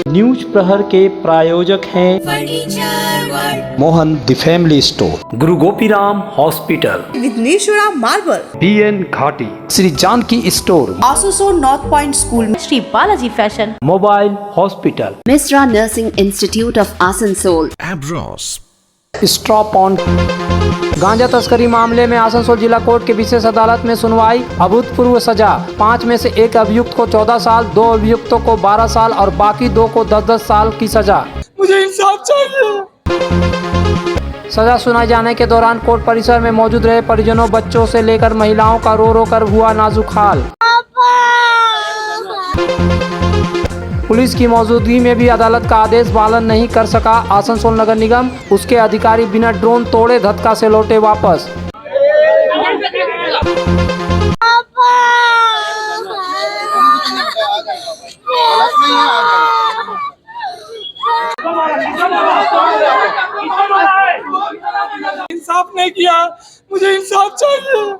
News प्रहर के प्रायोजक हैं Mohan the family store, Guru Gopiram hospital, Vighneshwara marble, BN Ghati, Shri Janki store, Asansol north point school, Shri Balaji fashion, mobile hospital, Mishra nursing institute of Asansol, Abros, stop on. गांजा तस्करी मामले में आसनसोल जिला कोर्ट के विशेष अदालत में सुनवाई। अभूतपूर्व सजा, 5 में से एक अभियुक्त को 14 साल, 2 अभियुक्तों को 12 साल और बाकी 2 को 10-10 साल की सजा। मुझे इंसाफ चाहिए। सजा सुनाए जाने के दौरान कोर्ट परिसर में मौजूद रहे परिजनों, बच्चों से लेकर महिलाओं का रो रो कर हुआ नाजुक हाल। पुलिस की मौजूदगी में भी अदालत का आदेश पालन नहीं कर सका आसनसोल नगर निगम। उसके अधिकारी बिना ड्रोन तोड़े धक्का से लौटे वापस। इंसाफ नहीं किया, मुझे इंसाफ चाहिए।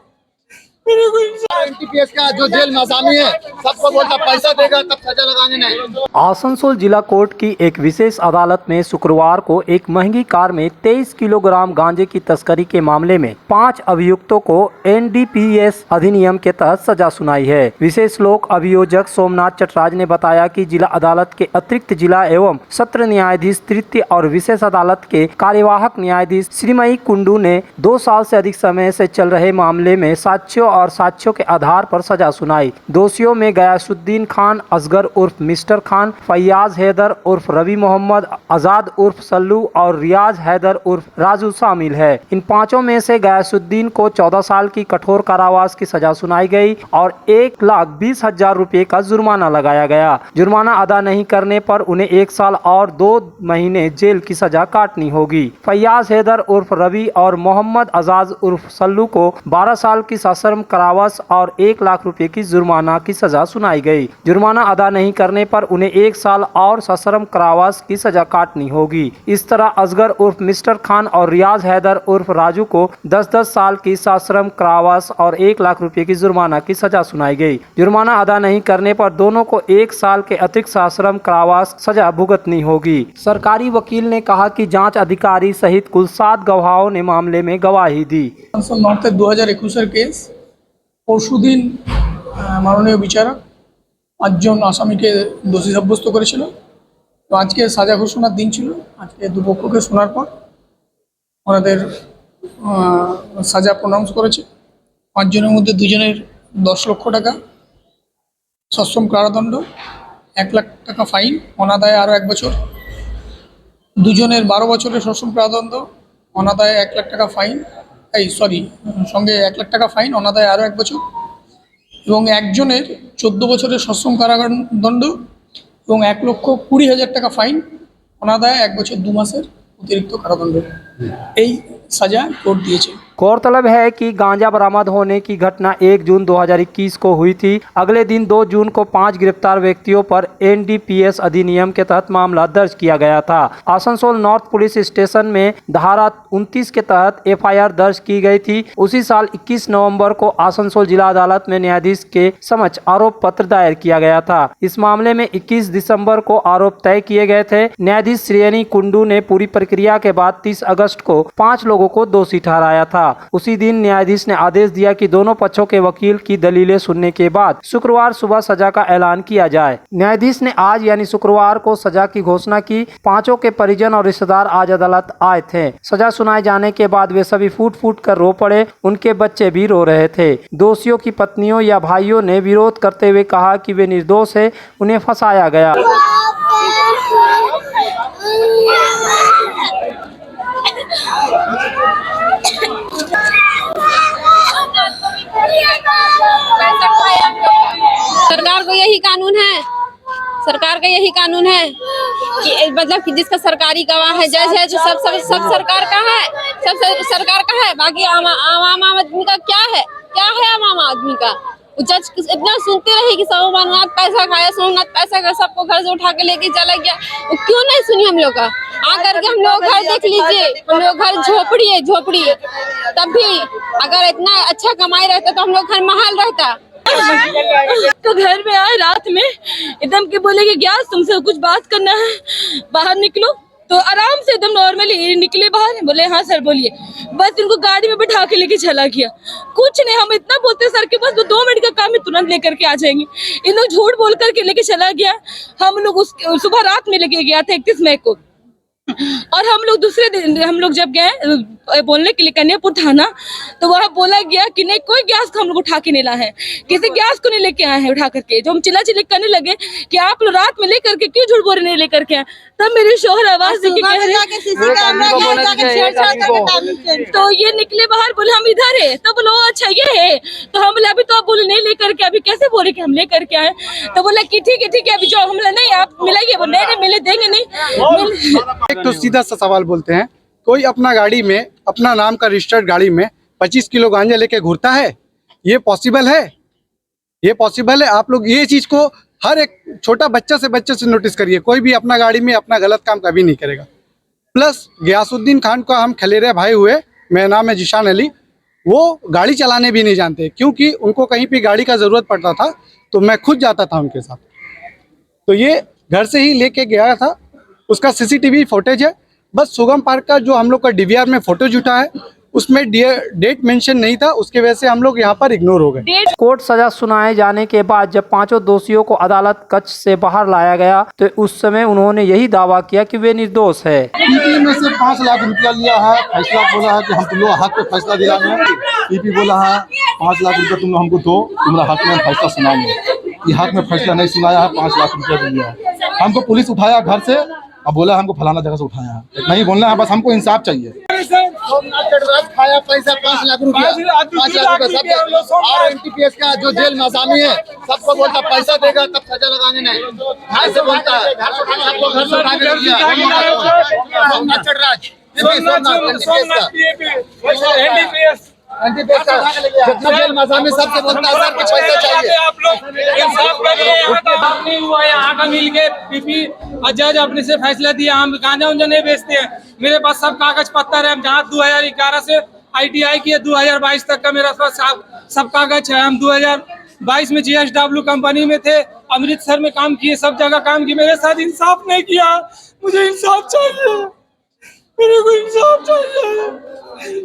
मेरे को NTPS का जो जेल में आसामी है सबको बोलता पैसा देगा तब सजा लगाने नहीं। आसनसोल जिला कोर्ट की एक विशेष अदालत में शुक्रवार को एक महंगी कार में 23 किलोग्राम गांजे की तस्करी के मामले में 5 अभियुक्तों को NDPS अधिनियम के तहत सजा सुनाई है। विशेष लोक अभियोजक सोमनाथ चटराज ने बताया कि जिला अदालत के अतिरिक्त जिला एवं सत्र न्यायाधीश तृतीय और विशेष अदालत के कार्यवाहक न्यायाधीश श्रीमती कुंडू ने 2 साल से अधिक समय से चल रहे मामले में साक्ष्यों और साक्ष्यों के आधार पर सजा सुनाई। दोषियों में गयासुद्दीन खान असगर उर्फ मिस्टर खान, फैयाज हैदर उर्फ रवि मोहम्मद, आजाद उर्फ सल्लू और रियाज हैदर उर्फ राजू शामिल है। इन 5 में से गयासुद्दीन को 14 साल की कठोर कारावास की सजा सुनाई गई और 1,20,000 रुपए का जुर्माना लगाया गया। जुर्माना अदा नहीं करने पर उन्हें 1 साल और 2 महीने जेल की सजा काटनी होगी। फैयाज हैदर उर्फ रवि और मोहम्मद आजाद उर्फ सल्लू को 12 साल की सश्रम कारावास और 1 लाख रुपए की जुर्माना की सजा सुनाई गई। जुर्माना अदा नहीं करने पर उन्हें 1 साल और सश्रम कारावास की सजा काटनी होगी। इस तरह असगर उर्फ मिस्टर खान और रियाज हैदर उर्फ राजू को 10-10 साल की सश्रम कारावास और 1 लाख रुपए की जुर्माना की सजा सुनाई गई। जुर्माना अदा नहीं करने पर दोनों को 1 साल के अतिरिक्त सश्रम कारावास सजा भुगतनी होगी। सरकारी वकील ने कहा कि जांच अधिकारी सहित कुल 7 गवाहों ने मामले में गवाही दी। 2021 केस পরশুদিন মাননীয় বিচারক 5 জন আসামিকে দোষী সাব্যস্ত করেছিল। তো আজকে সাজা ঘোষণার দিন ছিল। আজকে দুপক্ষকে শোনার পর ওনাদের সাজা প্রনাউন্স করেছে। 5 জনের মধ্যে 2 জনের 10 লক্ষ টাকা সশ্রম কারাদণ্ড, 1 লাখ টাকা ফাইন, অনাদায়ে আরও 1 বছর। 2 জনের 12 বছরের সশ্রম কারাদণ্ড, অনাদায়ে 1 লাখ টাকা ফাইন, সঙ্গে 1 লাখ টাকা ফাইন, অনাদায়ে আরও 1 বছর এবং একজনের 14 বছরের সশ্রম কারাদণ্ড এবং 1,20,000 টাকা ফাইন, অনাদায়ে 1 বছর 2 মাসের অতিরিক্ত কারাদণ্ড। এই सजा कोर्ट दिए। गौरतलब है कि गांजा बरामद होने की घटना 1 जून 2021 को हुई थी। अगले दिन 2 जून को 5 गिरफ्तार व्यक्तियों पर NDPS अधिनियम के तहत मामला दर्ज किया गया था। आसनसोल नॉर्थ पुलिस स्टेशन में धारा 29 के तहत FIR दर्ज की गई थी। उसी साल 21 नवंबर को आसनसोल जिला अदालत में न्यायाधीश के समक्ष आरोप पत्र दायर किया गया था। इस मामले में 21 दिसंबर को आरोप तय किए गए थे। न्यायाधीश श्रीमती कुंडू ने पूरी प्रक्रिया के बाद 30 अगस्त को 5 लोगों को दोषी ठहराया था। उसी दिन न्यायाधीश ने आदेश दिया कि दोनों पक्षों के वकील की दलीलें सुनने के बाद शुक्रवार सुबह सजा का ऐलान किया जाए। न्यायाधीश ने आज यानी शुक्रवार को सजा की घोषणा की। 5 के परिजन और रिश्तेदार आज अदालत आए थे। सजा सुनाए जाने के बाद वे सभी फूट फूट कर रो पड़े। उनके बच्चे भी रो रहे थे। दोषियों की पत्नियों या भाइयों ने विरोध करते हुए कहा कि वे निर्दोष है, उन्हें फंसाया गया। सरकार को यही कानून है, सरकार का यही कानून है कि मतलब कि जिसका सरकारी गवाह है, जज है, जो सब सरकार का है, सब सरकार का है। बाकी आम आदमी का क्या है आम आदमी का? जज इतना सुनते रहे कि सोमनाथ पैसा खाया, सोमनाथ पैसा का सबको घर से उठा के लेके चला गया। वो क्यों नहीं सुनी हम लोग का? आकर के हम लोग घर देख लीजिए, हम लोग घर झोपड़ी है। तब भी अगर इतना अच्छा कमाई रहता तो हम लोग घर महल रहता। तो घर में आए रात में एकदम के बोले कि गैस तुमसे कुछ बात करना है, बाहर निकलो। तो आराम से एकदम नॉर्मली निकले बाहर, बोले हाँ सर बोलिए। बस इनको गाड़ी में बैठा के लेके चला गया। कुछ नहीं, हम इतना बोलते सर के पास 2 मिनट का काम है, तुरंत लेकर के आ जाएंगे। इन लोग झूठ बोल करके लेके चला गया। हम लोग उस सुबह रात में लेके गया था 31 मई को, और हम लोग दूसरे दिन हम लोग जब गए बोलने के लिए कन्यापुर थाना, तो वहाँ बोला गया कि नहीं कोई गैस को हम लोग उठा के नहीं लाए हैं, किसी गैस को नहीं लेके आए हैं उठा करके। जो हम चिल्ला चिल्ली करने लगे कि आप लोग रात में लेकर के क्यों झूठ बोल रहे नहीं लेकर के आए, तब मेरे शोहर आवाज दे के कह रहे तो ये निकले बाहर, बोले हम इधर है। तो बोलो अच्छा ये है, तो हम बोले अभी तो आप बोले नहीं लेकर के, अभी कैसे बोले कि हम लेकर के आए। तो बोला कि ठीक है अभी जो हम नहीं आप मिलाइए, वो नहीं मिले देंगे नहीं। एक तो सीधा सा सवाल बोलते हैं, कोई अपना गाड़ी में अपना नाम का रजिस्टर्ड गाड़ी में 25 किलो गांजा लेके घूरता है? ये पॉसिबल है? ये पॉसिबल है? आप लोग ये चीज को हर एक छोटा बच्चे से नोटिस करिए, कोई भी अपना गाड़ी में अपना गलत काम कभी नहीं करेगा। प्लस गयासुद्दीन खान का हम खलेरे भाई हुए, मेरा नाम है जिशान अली, वो गाड़ी चलाने भी नहीं जानते, क्योंकि उनको कहीं पे गाड़ी का जरूरत पड़ता था तो मैं खुद जाता था उनके साथ। तो ये घर से ही लेके गया था, उसका CCTV फुटेज है। बस सुगम पार्क का जो हम लोग का DVR में फोटोज उठा है, उसमें डेट मेंशन नहीं था, उसके वजह से हम लोग यहाँ पर इग्नोर हो गए। कोर्ट सजा सुनाए जाने के बाद जब पांचों दोषियों को अदालत कक्ष से बाहर लाया गया तो उस समय उन्होंने यही दावा किया कि वे निर्दोष है। पीपी में से 5 लाख रुपया लिया है, फैसला बोला है कि हम तुम लोग हक पे फैसला दिलाएंगे। पीपी बोला है 5 लाख रुपया तुम लोग हमको दो, तुम्हारा हक में फैसला सुनाएंगे। ये हक में फैसला नहीं सुनाया है, 5 लाख रुपया दिया है। हमको पुलिस उठाया घर से, अब बोला हमको फलाना जगह से उठाया है, इतना ही बोलना है, बस हमको इंसाफ चाहिए। खाया पैसा 5 लाख रुपया, 5 लाख रुपया सब, और NTPS का जो जेल में आसामी है सबको बोलता पैसा देगा तब सजा लगाने नहीं, ऐसे बोलता है। सबको घर से उठा के लिया सोमनाथ चटराज, जितना जेल में आसामी सबसे बोलता है सर कुछ पैसा चाहिए। आप लोग इंसाफ करिए, यहाँ का बात नहीं हुआ, यहाँ का मिल के पीपी और जज अपने से फैसला दिया। हम गांजा उंजा नहीं बेचते हैं, मेरे पास सब कागज पत्तर है। हम जहाँ 2011 से ITI किए 2022 तक का मेरा पास सब कागज है। हम 2022 में GSW कंपनी में थे, अमृतसर में काम किए, सब जगह काम किए। मेरे साथ इंसाफ नहीं किया, मुझे इंसाफ चाहिए, मेरे को इंसाफ चाहिए।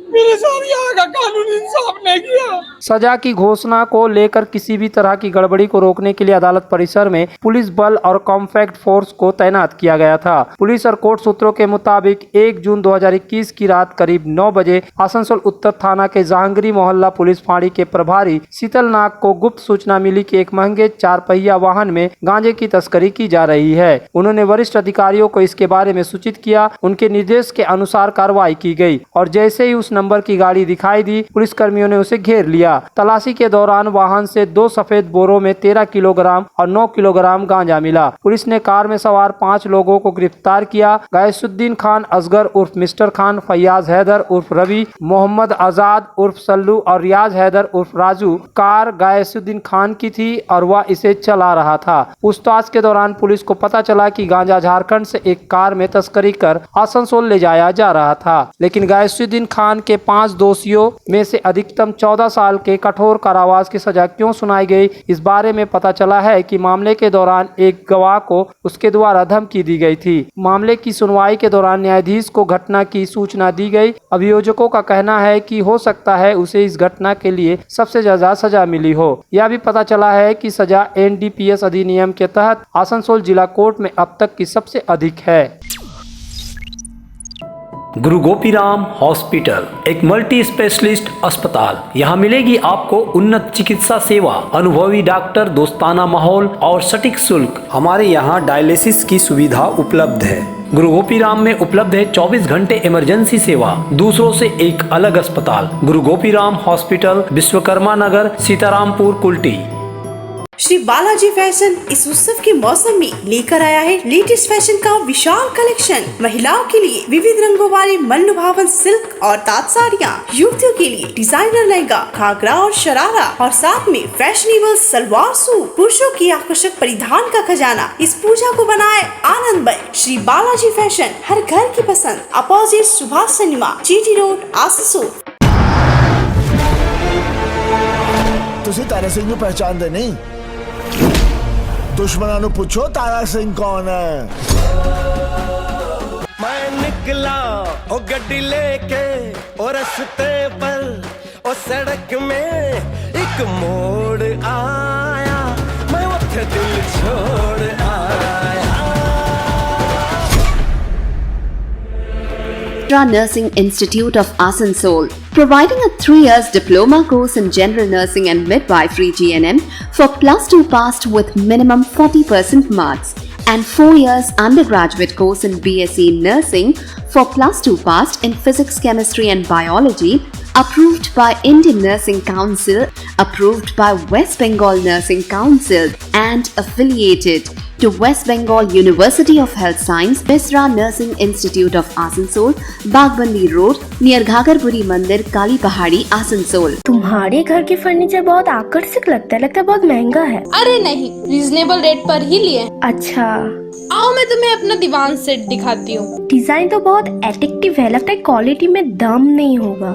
मेरे साथ यहाँ का कानून इंसाफ नहीं किया। सजा की घोषणा को लेकर किसी भी तरह की गड़बड़ी को रोकने के लिए अदालत परिसर में पुलिस बल और कॉम्पैक्ट फोर्स को तैनात किया गया था। पुलिस और कोर्ट सूत्रों के मुताबिक 1 जून 2021 की रात करीब 9 बजे आसनसोल उत्तर थाना के जहांगीरी मोहल्ला पुलिस फाँड़ी के प्रभारी शीतल नाग को गुप्त सूचना मिली कि एक महंगे 4 पहिया वाहन में गांजे की तस्करी की जा रही है। उन्होंने वरिष्ठ अधिकारियों को इसके बारे में सूचित किया। उनके निर्देश के अनुसार कार्रवाई की गई और जैसे ही उस नंबर की गाड़ी दिखाई दी, पुलिस कर्मियों ने उसे घेर लिया। तलाशी के दौरान वाहन से 2 सफेद बोरों में 13 किलोग्राम और 9 किलोग्राम गांजा मिला। पुलिस ने कार में सवार 5 लोगों को गिरफ्तार किया। गयासुद्दीन खान असगर उर्फ मिस्टर खान, फैयाज हैदर उर्फ रवि, मोहम्मद आजाद उर्फ सल्लू और रियाज हैदर उर्फ राजू। कार गयासुद्दीन खान की थी और वह इसे चला रहा था। पूछताछ के दौरान पुलिस को पता चला कि गांजा झारखंड से एक कार में तस्करी कर आसनसोल ले जाया जा रहा था, लेकिन गयासुद्दीन खान के 5 दोषियों में से अधिकतम 14 साल के कठोर कारावास की सजा क्यों सुनाई गई, इस बारे में पता चला है कि मामले के दौरान एक गवाह को उसके द्वारा धमकी दी गई थी। मामले की सुनवाई के दौरान न्यायाधीश को घटना की सूचना दी गई। अभियोजकों का कहना है कि हो सकता है उसे इस घटना के लिए सबसे ज्यादा सजा मिली हो। यह भी पता चला है कि सजा NDPS अधिनियम के तहत आसनसोल जिला कोर्ट में अब तक की सबसे अधिक है। गुरु गोपीराम हॉस्पिटल एक मल्टी स्पेशलिस्ट अस्पताल। यहाँ मिलेगी आपको उन्नत चिकित्सा सेवा, अनुभवी डॉक्टर, दोस्ताना माहौल और सटीक शुल्क। हमारे यहाँ डायलिसिस की सुविधा उपलब्ध है। गुरु गोपीराम में उपलब्ध है 24 घंटे इमरजेंसी सेवा, दूसरों से एक अलग अस्पताल। गुरु गोपीराम हॉस्पिटल, विश्वकर्मा नगर, सीतारामपुर, कुल्टी। श्री बालाजी फैशन इस उत्सव के मौसम में लेकर आया है लेटेस्ट फैशन का विशाल कलेक्शन। महिलाओं के लिए विविध रंगों वाले मनलुभावन सिल्क और ताँत साड़ियाँ, युवतियों के लिए डिजाइनर लहंगा, घाघरा और शरारा और साथ में फैशनेबल सलवार सूट। पुरुषों की आकर्षक परिधान का खजाना इस पूजा को बनाए आनंदमय। श्री बालाजी फैशन, हर घर की पसंद, opposite Subhash cinema, GT road, Asansol. तुझे तारा सिंह को पहचान दे नहीं? दुश्मनों ने पूछो तारा सिंह कौन है। मैं निकला ओ गड्डी लेके ओ रस्ते पर ओ सड़क में एक मोड़ आया, मैं उठे दिल छोड़ आया। Nursing Institute of Asansol, providing a 3 years diploma course in general nursing and midwifery GNM for +2 passed with minimum 40% marks, and 4 years undergraduate course in BSc Nursing for +2 passed in physics, chemistry and biology, approved by Indian Nursing Council, approved by West Bengal Nursing Council and affiliated to West Bengal University of Health Science, Misra Nursing Institute of Asansol, Bagbandi Road, near Ghagarpuri Mandir, Kali Pahadi, Asansol. तुम्हारे घर के furniture बहुत आकर्षक लगता है बहुत महंगा है। अरे नहीं, रीजनेबल रेट पर ही लिए। अच्छा, आओ मैं तुम्हें अपना दीवान सेट दिखाती हूँ। डिजाइन तो बहुत एट्रैक्टिव है, लगता है क्वालिटी में दम नहीं होगा।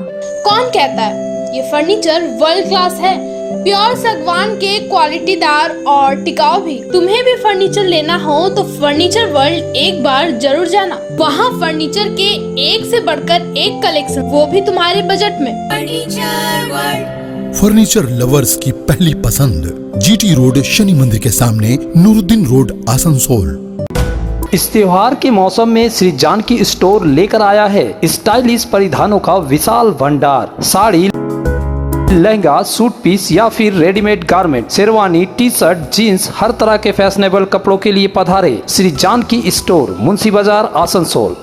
कौन कहता है? ये फर्नीचर वर्ल्ड क्लास है, प्योर सागवान के, क्वालिटीदार और टिकाऊ भी। तुम्हें भी फर्नीचर लेना हो तो फर्नीचर वर्ल्ड एक बार जरूर जाना। वहाँ फर्नीचर के एक से बढ़कर एक कलेक्शन, वो भी तुम्हारे बजट में। फर्नीचर लवर्स की पहली पसंद, जीटी रोड, शनि मंदिर के सामने, नूरुद्दीन रोड, आसनसोल। इस त्योहार के मौसम में श्री जानकी स्टोर लेकर आया है स्टाइलिश परिधानों का विशाल भंडार। साड़ी, लहंगा, सूट पीस या फिर readymade garment, sherwani, T shirt, jeans, हर तरह के फैशनेबल कपड़ों के लिए पधारे श्री जानकी स्टोर, मुंशी बाजार, Asansol.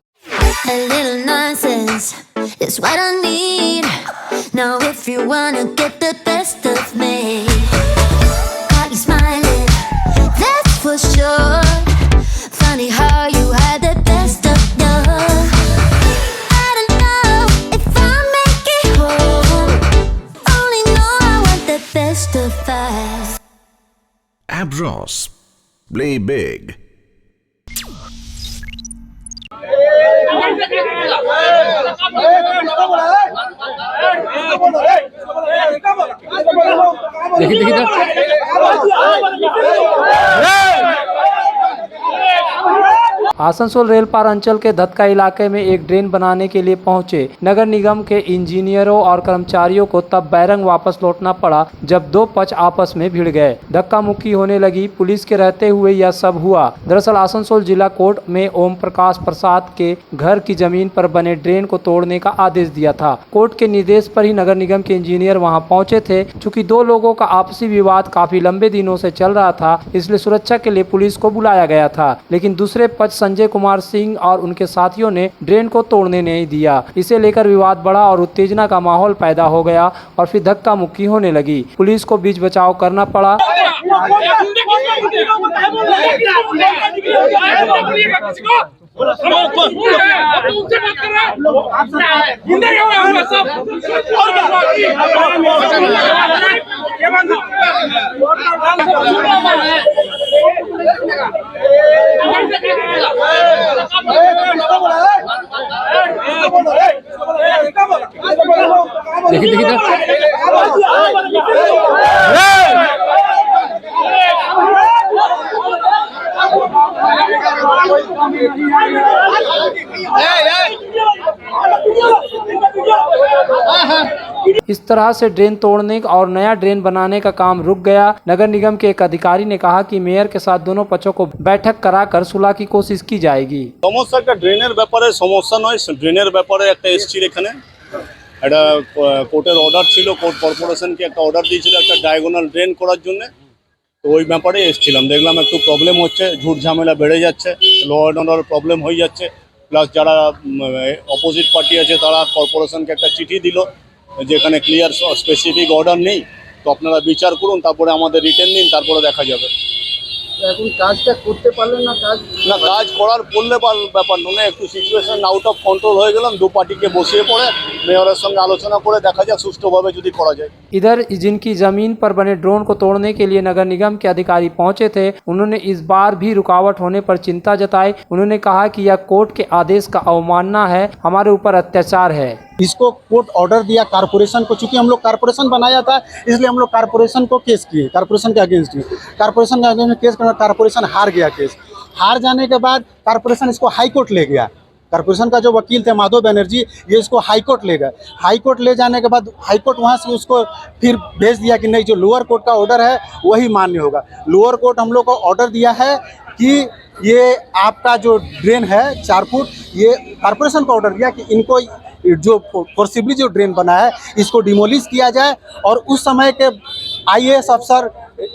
Abros, play big. Asansol रेलपार अंचल के धतका इलाके में एक ड्रेन बनाने के लिए पहुंचे नगर निगम के इंजीनियरों और कर्मचारियों को तब बैरंग वापस लौटना पड़ा जब दो पक्ष आपस में भिड़ गए। धक्का मुक्की होने लगी। पुलिस के रहते हुए यह सब हुआ। दरअसल आसनसोल जिला कोर्ट में ओम प्रकाश प्रसाद के घर की जमीन पर बने ड्रेन को तोड़ने का आदेश दिया था। कोर्ट के निर्देश पर ही नगर निगम के इंजीनियर वहां पहुंचे थे। चूंकि दो लोगों का आपसी विवाद काफी लंबे दिनों से चल रहा था, इसलिए सुरक्षा के लिए पुलिस को बुलाया गया था। लेकिन दूसरे पक्ष संजय कुमार सिंह और उनके साथियों ने ड्रेन को तोड़ने नहीं दिया। इसे लेकर विवाद बढ़ा और उत्तेजना का माहौल पैदा हो गया और फिर धक्का मुक्की होने लगी। पुलिस को बीच बचाव करना पड़ा। इस तरह से ड्रेन तोड़ने और नया ड्रेन बनाने का काम रुक गया। नगर निगम के एक अधिकारी ने कहा कि मेयर के साथ दोनों पक्षों को बैठक कराकर सुलह की कोशिश की जाएगी। समस्या का ड्रेनर ব্যাপারে সমস্যা নয়, ड्रेनर ব্যাপারে একটা এসছিল, এখানে একটা কোর্টের অর্ডার ছিল, কোর্ট কর্পোরেশনকে একটা অর্ডার দিয়েছিল একটা ডায়াগোনাল ড্রেন করার জন্য। তো ওই ব্যাপারে এসেছিলাম, দেখলাম একটু প্রবলেম হচ্ছে, ঝুট ঝামেলা বেড়ে যাচ্ছে, ল অ্যান্ড অর্ডার প্রবলেম হয়ে যাচ্ছে। প্লাস যারা অপোজিট পার্টি আছে তারা কর্পোরেশনকে একটা চিঠি দিল যেখানে ক্লিয়ার স্পেসিফিক অর্ডার নেই, তো আপনারা বিচার করুন, তারপরে আমাদের রিটার্ন দিন, তারপরে দেখা যাবে। এখন কাজটা করতে পারলেন না? কাজ করার বললে ব্যাপার নয়, একটু সিচুয়েশন আউট অফ কন্ট্রোল হয়ে গেলাম, দু পার্টিকে বসিয়ে পড়ে মেয়রের সঙ্গে আলোচনা করে দেখা যাক সুষ্ঠুভাবে যদি করা যায়। इधर जिनकी जमीन पर बने ड्रोन को तोड़ने के लिए नगर निगम के अधिकारी पहुंचे थे, उन्होंने इस बार भी रुकावट होने पर चिंता जताई। उन्होंने कहा कि यह कोर्ट के आदेश का अवमानना है, हमारे ऊपर अत्याचार है। इसको कोर्ट ऑर्डर दिया कारपोरेशन को, चूंकि हम लोग कारपोरेशन बनाया था इसलिए हम लोग कारपोरेशन को केस किए, कारपोरेशन के अगेंस्ट किए। कारपोरेशन के अगेंस्ट केस करना, कारपोरेशन हार गया केस। हार जाने के बाद कारपोरेशन इसको हाई कोर्ट ले गया। कारपोरेशन का जो वकील थे माधव बनर्जी, ये इसको हाई कोर्ट ले गए। हाई कोर्ट ले जाने के बाद हाई कोर्ट वहाँ से उसको फिर भेज दिया कि नहीं, जो लोअर कोर्ट का ऑर्डर है वही मान्य होगा। लोअर कोर्ट हम लोग को ऑर्डर दिया है कि ये आपका जो ड्रेन है 4 फुट, ये कारपोरेशन को ऑर्डर दिया कि इनको जो फोर्सिबली जो ड्रेन बना है इसको डिमोलिश किया जाए। और उस समय के IAS अफसर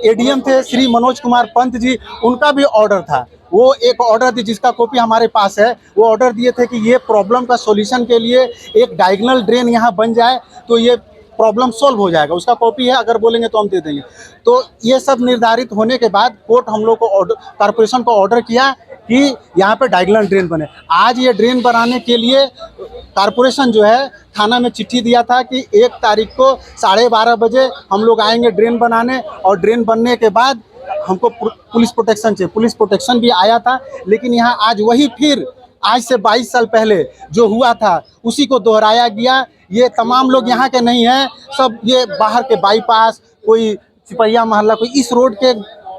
ADM थे श्री मनोज कुमार पंत जी, उनका भी ऑर्डर था। वो एक ऑर्डर थी जिसका कॉपी हमारे पास है। वो ऑर्डर दिए थे कि ये प्रॉब्लम का सॉल्यूशन के लिए एक डायगोनल ड्रेन यहाँ बन जाए तो ये प्रॉब्लम सॉल्व हो जाएगा। उसका कॉपी है, अगर बोलेंगे तो हम दे देंगे। तो ये सब निर्धारित होने के बाद कोर्ट हम लोग को कारपोरेशन को ऑर्डर किया कि यहाँ पे डायगोनल ड्रेन बने। आज ये ड्रेन बनाने के लिए कारपोरेशन जो है थाना में चिट्ठी दिया था कि 1 तारीख को 12:30 बजे हम लोग आएंगे ड्रेन बनाने, और ड्रेन बनने के बाद हमको पुलिस प्रोटेक्शन चाहिए। पुलिस प्रोटेक्शन भी आया था, लेकिन यहाँ आज वही फिर आज से 22 साल पहले जो हुआ था उसी को दोहराया गया। ये तमाम लोग यहाँ के नहीं हैं, सब ये बाहर के बाईपास, कोई सिपहिया मोहल्ला, कोई इस रोड के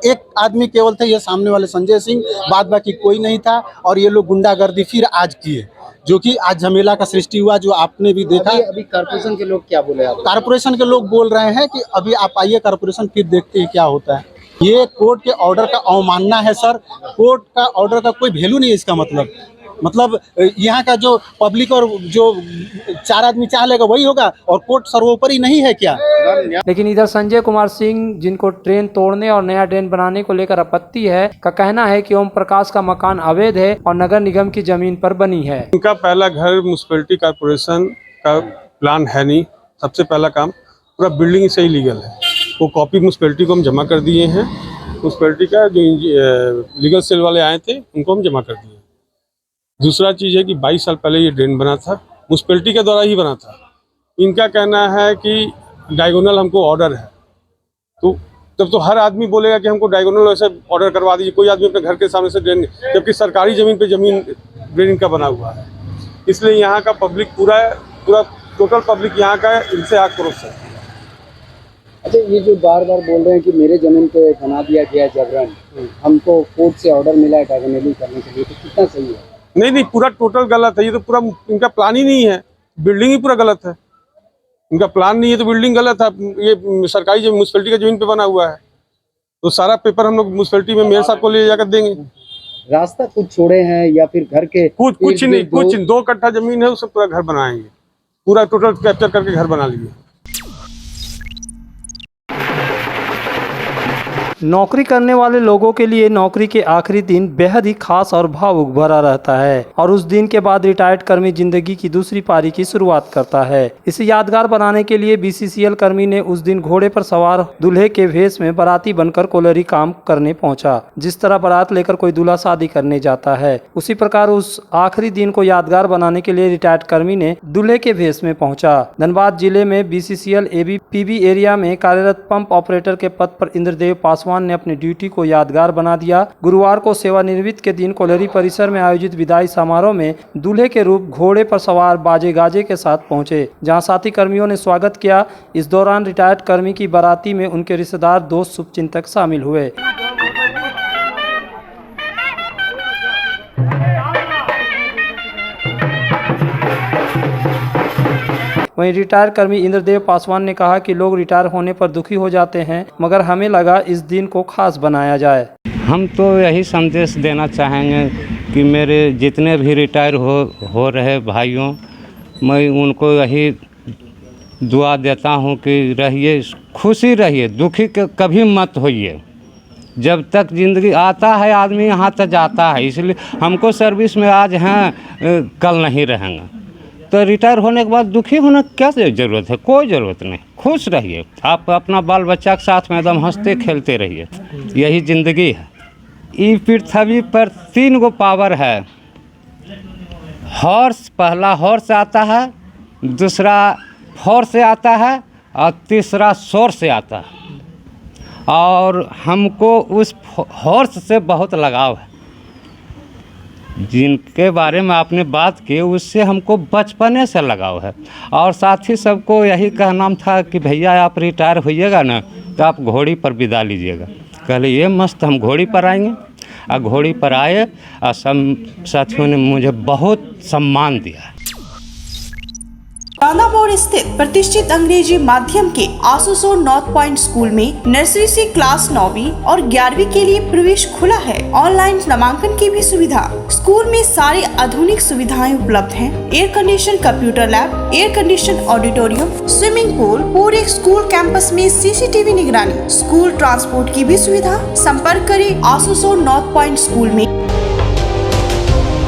एक आदमी केवल थे, ये सामने वाले संजय सिंह, बाद बाकी कोई नहीं था। और ये लोग गुंडागर्दी फिर आज किए, जो कि आज झमेला का सृष्टि हुआ, जो आपने भी देखा। अभी कारपोरेशन के लोग क्या बोले आप? कारपोरेशन के लोग बोल रहे हैं कि अभी आप आइए कारपोरेशन, फिर देखते हैं क्या होता है। ये कोर्ट के ऑर्डर का अवमानना है सर। कोर्ट का ऑर्डर का कोई वैल्यू नहीं है इसका मतलब यहाँ का जो पब्लिक और जो 4 आदमी चाह लेगा वही होगा, और कोर्ट सर्वोपरि नहीं है क्या? लेकिन इधर संजय कुमार सिंह, जिनको ड्रेन तोड़ने और नया ड्रेन बनाने को लेकर आपत्ति है, का कहना है कि ओम प्रकाश का मकान अवैध है और नगर निगम की जमीन पर बनी है। उनका पहला घर म्युनिसिपैलिटी कॉर्पोरेशन का प्लान है नहीं। सबसे पहला काम, पूरा बिल्डिंग से ही लीगल है। वो कॉपी म्युनिसिपैलिटी को हम जमा कर दिए हैं। म्युनिसिपैलिटी का जो लीगल सेल वाले आए थे उनको हम जमा कर दिए। दूसरा चीज़ है कि 22 साल पहले ये ड्रेन बना था, म्युनिसिपैलिटी के द्वारा ही बना था। इनका कहना है कि डायगोनल हमको ऑर्डर है, तो तब तो हर आदमी बोलेगा कि हमको डायगोनल वैसे ऑर्डर करवा दीजिए। कोई आदमी अपने घर के सामने से ड्रेन, जबकि सरकारी ज़मीन पे ड्रेन का बना हुआ है। इसलिए यहाँ का पब्लिक पूरा टोटल पब्लिक यहाँ का इनसे आक्रोश है। अच्छा, ये जो बार बार बोल रहे हैं कि मेरे जमीन पे बना दिया गया जबरन, हमको कोर्ट से ऑर्डर मिला है डायगोनली करने के लिए, तो कितना सही है? नहीं, पूरा टोटल गलत है। ये तो पूरा इनका प्लान ही नहीं है, बिल्डिंग ही पूरा गलत है। इनका प्लान नहीं है तो बिल्डिंग गलत है। ये सरकारी जो म्युनिसिपैलिटी का जमीन पे बना हुआ है, तो सारा पेपर हम लोग म्युनिसिपैलिटी में मेयर साहब को ले जाकर देंगे। रास्ता कुछ छोड़े हैं या फिर घर के कुछ नहीं, 2 कट्ठा जमीन है, उससे पूरा घर बनाएंगे। पूरा टोटल कैप्चर करके घर बना लिए। नौकरी करने वाले लोगों के लिए नौकरी के आखिरी दिन बेहद ही खास और भावुक भरा रहता है, और उस दिन के बाद रिटायर्ड कर्मी जिंदगी की दूसरी पारी की शुरुआत करता है। इसे यादगार बनाने के लिए BCCL कर्मी ने उस दिन घोड़े पर सवार दूल्हे के भेष में बाराती बनकर कोलरी काम करने पहुंचा। जिस तरह बारात लेकर कोई दूल्हा शादी करने जाता है, उसी प्रकार उस आखिरी दिन को यादगार बनाने के लिए रिटायर्ड कर्मी ने दूल्हे के भेष में पहुंचा। धनबाद जिले में BCCL ABPB एरिया में कार्यरत पंप ऑपरेटर के पद पर इंद्रदेव पासवान ने अपनी ड्यूटी को यादगार बना दिया। गुरुवार को सेवानिवृत्त के दिन कोलरी परिसर में आयोजित विदाई समारोह में दूल्हे के रूप घोड़े पर सवार बाजे गाजे के साथ पहुंचे, जहां साथी कर्मियों ने स्वागत किया। इस दौरान रिटायर्ड कर्मी की बाराती में उनके रिश्तेदार, दोस्त, शुभचिंतक शामिल हुए। वहीं रिटायर कर्मी इंद्रदेव पासवान ने कहा कि लोग रिटायर होने पर दुखी हो जाते हैं, मगर हमें लगा इस दिन को खास बनाया जाए। हम तो यही संदेश देना चाहेंगे कि मेरे जितने भी रिटायर हो रहे भाइयों, मैं उनको यही दुआ देता हूं कि रहिए, खुशी रहिए, दुखी कभी मत होइए। जब तक ज़िंदगी आता है आदमी यहाँ तक जाता है, इसलिए हमको सर्विस में आज हैं, कल नहीं रहेंगे। तो रिटायर होने के बाद दुखी होने की क्या ज़रूरत है? कोई ज़रूरत नहीं। खुश रहिए, आप अपना बाल बच्चा के साथ में एकदम हंसते खेलते रहिए, यही ज़िंदगी है। इस पृथ्वी पर 3 गो पावर है। हॉर्स, पहला हॉर्स आता है, दूसरा फोर्स से आता है, और तीसरा सोर्स से आता है। और हमको उस हॉर्स से बहुत लगाव है। जिनके बारे में आपने बात की उससे हमको बचपने से लगाव है। और साथ ही सबको यही कहना था कि भैया आप रिटायर होइएगा ना तो आप घोड़ी पर विदा लीजिएगा। कहले ये मस्त, हम घोड़ी पर आएंगे। और घोड़ी पर आए और सब साथियों ने मुझे बहुत सम्मान दिया। कांदा मोड़ स्थित प्रतिष्ठित अंग्रेजी माध्यम के आसुसोर नॉर्थ पॉइंट स्कूल में नर्सरी से क्लास 9वीं और 11वीं के लिए प्रवेश खुला है। ऑनलाइन नामांकन की भी सुविधा। स्कूल में सारी आधुनिक सुविधाएं उपलब्ध हैं। Air condition computer lab, air condition auditorium, swimming pool, पूरे स्कूल कैंपस में सीसीटीवी निगरानी, स्कूल ट्रांसपोर्ट की भी सुविधा। संपर्क करें आसुसोर नॉर्थ पॉइंट स्कूल में।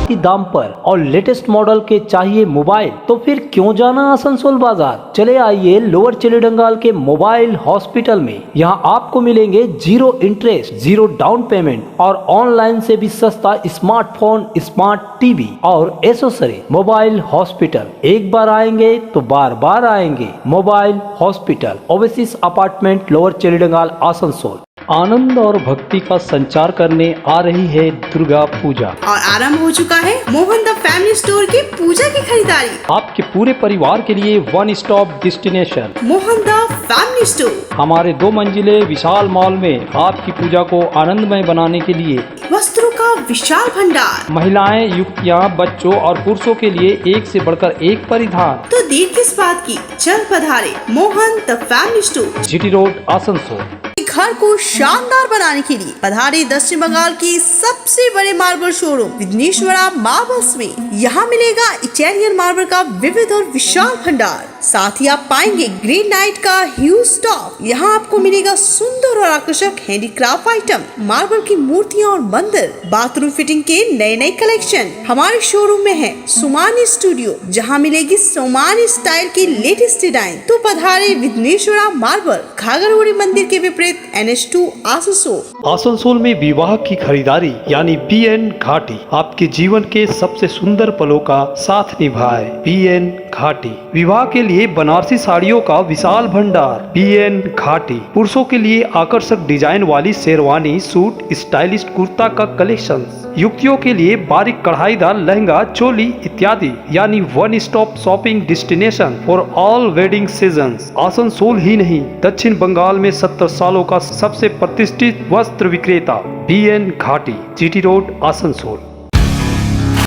की दाम पर और लेटेस्ट मॉडल के चाहिए मोबाइल, तो फिर क्यों जाना आसनसोल बाजार। चले आइए लोअर चिलीडंगाल के मोबाइल हॉस्पिटल में। यहाँ आपको मिलेंगे 0 इंटरेस्ट, 0 डाउन पेमेंट और ऑनलाइन से भी सस्ता स्मार्टफोन, स्मार्ट टीवी और एसेसरी। मोबाइल हॉस्पिटल, एक बार आएंगे तो बार बार आएंगे। Mobile hospital, oasis apartment, lower Chelidangal, Asansol. आनंद और भक्ति का संचार करने आ रही है दुर्गा पूजा और आरंभ हो चुका है मोहन द फैमिली स्टोर की पूजा की खरीदारी। आपके पूरे परिवार के लिए one stop destination Mohan the family store. हमारे 2 मंजिले विशाल मॉल में आपकी पूजा को आनंदमय बनाने के लिए वस्त्रों का विशाल भंडार, महिलाएं, युवतियां, बच्चों और पुरुषों के लिए एक से बढ़कर एक परिधान। तो देर किस बात की, चल पधारे Mohan the family store, GT road, Asansol. घर को शानदार बनाने के लिए पधारे दक्षिण बंगाल की सबसे बड़े मार्बल शोरूम विघ्नेश्वरा मार्बल्स में। यहाँ मिलेगा इटालियन मार्बल का विविध और विशाल भंडार। साथ ही आप पाएंगे ग्रेनाइट का ह्यूज स्टॉक। यहाँ आपको मिलेगा सुंदर और आकर्षक हैंडीक्राफ्ट आइटम, मार्बल की मूर्तियाँ और मंदिर, बाथरूम फिटिंग के नए नए कलेक्शन। हमारे शोरूम में है सोमानी स्टूडियो, जहाँ मिलेगी सोमानी स्टाइल की लेटेस्ट डिजाइन। तो पधारे विघ्नेश्वरा मार्बल, घाघरगुड़ी मंदिर के विपरीत NH2 आसनसोल। आसनसोल में विवाह की खरीदारी यानी BN घाटी आपके जीवन के सबसे सुंदर पलों का साथ निभाए। BN घाटी, विवाह के लिए बनारसी साड़ियों का विशाल भंडार। BN घाटी, पुरुषों के लिए आकर्षक डिजाइन वाली शेरवानी, सूट, स्टाइलिश कुर्ता का कलेक्शन, युवतियों के लिए बारीक कढ़ाईदार लहंगा, चोली इत्यादि। यानी one stop shopping destination for all wedding seasons. Asansol ही नहीं, दक्षिण बंगाल में 70 सालों का सबसे प्रतिष्ठित वस्त्र विक्रेता BN घाटी, जीटी रोड, आसनसोल।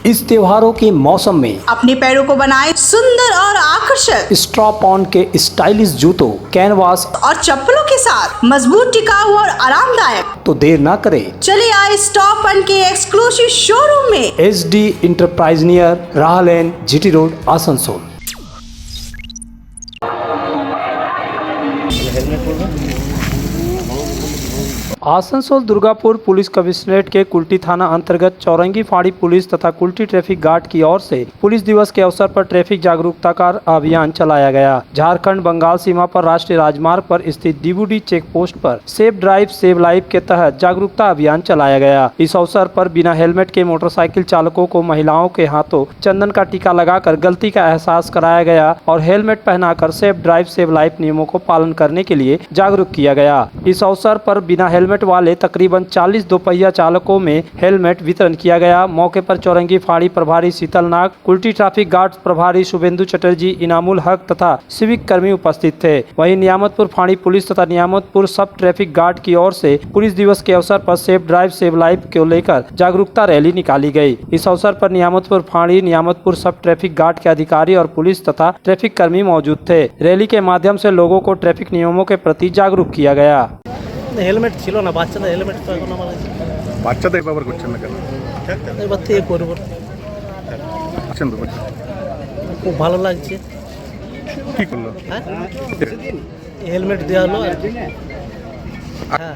इस त्योहारों के मौसम में अपने पैरों को बनाए सुंदर और आकर्षक स्ट्रॉप ऑन के स्टाइलिश जूतों, कैनवास और चप्पलों के साथ मजबूत, टिकाऊ और आरामदायक। तो देर ना करें, चले आए स्टॉप ऑन के एक्सक्लूसिव शोरूम में। SD इंटरप्राइज नियर राह lane, GT road, Asansol. Asansol Durgapur police commissionerate के कुल्टी थाना अंतर्गत चौरंगी फाड़ी पुलिस तथा कुल्टी ट्रैफिक गार्ड की ओर से पुलिस दिवस के अवसर पर ट्रैफिक जागरूकता का अभियान चलाया गया। झारखंड बंगाल सीमा पर राष्ट्रीय राजमार्ग पर स्थित DBD चेक पोस्ट पर सेफ ड्राइव सेव लाइफ के तहत जागरूकता अभियान चलाया गया। इस अवसर पर बिना हेलमेट के मोटरसाइकिल चालकों को महिलाओं के हाथों चंदन का टीका लगाकर गलती का एहसास कराया गया और हेलमेट पहनाकर सेफ ड्राइव सेव लाइफ नियमों को पालन करने के लिए जागरूक किया गया। इस अवसर पर बिना हेलमेट वाले तकरीबन 40 दोपहिया चालकों में हेलमेट वितरण किया गया। मौके पर चौरंगी फाड़ी प्रभारी शीतल नाग, कुल्टी ट्रैफिक गार्ड प्रभारी शुभेंदु चटर्जी, इनामुल हक तथा सिविक कर्मी उपस्थित थे। वहीं नियामतपुर फाड़ी पुलिस तथा नियामतपुर सब ट्रैफिक गार्ड की ओर से पुलिस दिवस के अवसर पर सेफ ड्राइव सेव लाइफ को लेकर जागरूकता रैली निकाली गई। इस अवसर पर नियामतपुर फाड़ी, नियामतपुर सब ट्रैफिक गार्ड के अधिकारी और पुलिस तथा ट्रैफिक कर्मी मौजूद थे। रैली के माध्यम से लोगों को ट्रैफिक नियमों के प्रति जागरूक किया गया। হেলমেট ছিল না, বাচ্চাদের হেলমেট তো এখন আমার বাচ্চাদের ব্যবহার করছেন না কেন? এবার থেকে করবো। আছেন তো বাচ্চা? খুব ভালো লাগছে। কি করলো? হ্যাঁ, হেলমেট দেওয়া হলো আর কি। হ্যাঁ,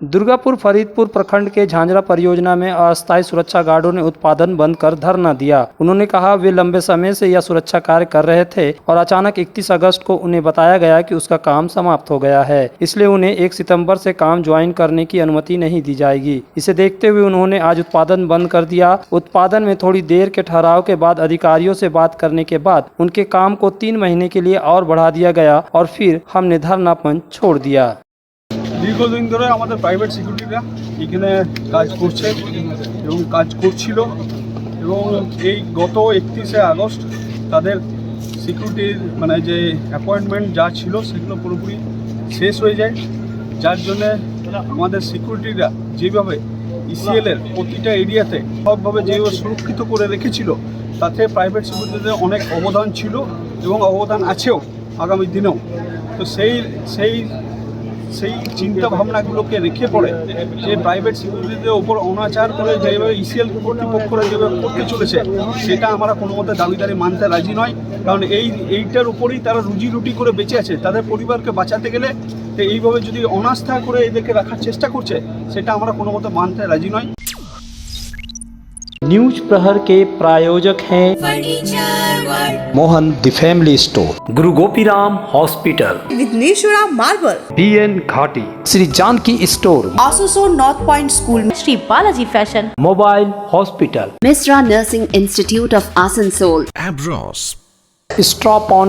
दुर्गापुर फरीदपुर प्रखंड के झांझरा परियोजना में अस्थायी सुरक्षा गार्डों ने उत्पादन बंद कर धरना दिया। उन्होंने कहा वे लंबे समय से यह सुरक्षा कार्य कर रहे थे और अचानक 31 अगस्त को उन्हें बताया गया कि उसका काम समाप्त हो गया है, इसलिए उन्हें 1 सितंबर से काम ज्वाइन करने की अनुमति नहीं दी जाएगी। इसे देखते हुए उन्होंने आज उत्पादन बंद कर दिया। उत्पादन में थोड़ी देर के ठहराव के बाद अधिकारियों से बात करने के बाद उनके काम को 3 महीने के लिए और बढ़ा दिया गया और फिर हमने धरनापन छोड़ दिया। দীর্ঘদিন ধরে আমাদের প্রাইভেট সিকিউরিটিরা এখানে কাজ করছে এবং কাজ করছিল এবং এই গত 31শে আগস্ট তাদের সিকিউরিটির মানে যে অ্যাপয়েন্টমেন্ট যা ছিল সেগুলো পুরোপুরি শেষ হয়ে যায়, যার জন্যে আমাদের সিকিউরিটিরা যেভাবে ইসিএলের প্রতিটা এরিয়াতে সবভাবে যেভাবে সুরক্ষিত করে রেখেছিল তাতে প্রাইভেট সিকিউরিটিদের অনেক অবদান ছিল এবং অবদান আছেও আগামী দিনেও। তো সেই চিন্তা ভাবনাগুলোকে রেখে পড়ে যে প্রাইভেট সিকিউরিটিদের ওপর অনাচার করে যেভাবে ইসিএল কর্তৃপক্ষরা যেভাবে করতে চলেছে সেটা আমরা কোনো মতে দাবিদারি মানতে রাজি নয়। কারণ এইটার উপরেই তারা রুজি রুটি করে বেঁচে আছে, তাদের পরিবারকে বাঁচাতে গেলে এইভাবে যদি অনাস্থা করে এদেরকে রাখার চেষ্টা করছে সেটা আমরা কোনো মতে মানতে রাজি নয়। न्यूज प्रहर के प्रायोजक हैं Mohan the family store, Guru Gopiram hospital, Vighneshwara marble, BN Ghati, Shri Janki store, आसोसो north point school, Shri Balaji fashion, mobile hospital, Misra Nursing Institute of Asansol, Abros, stop on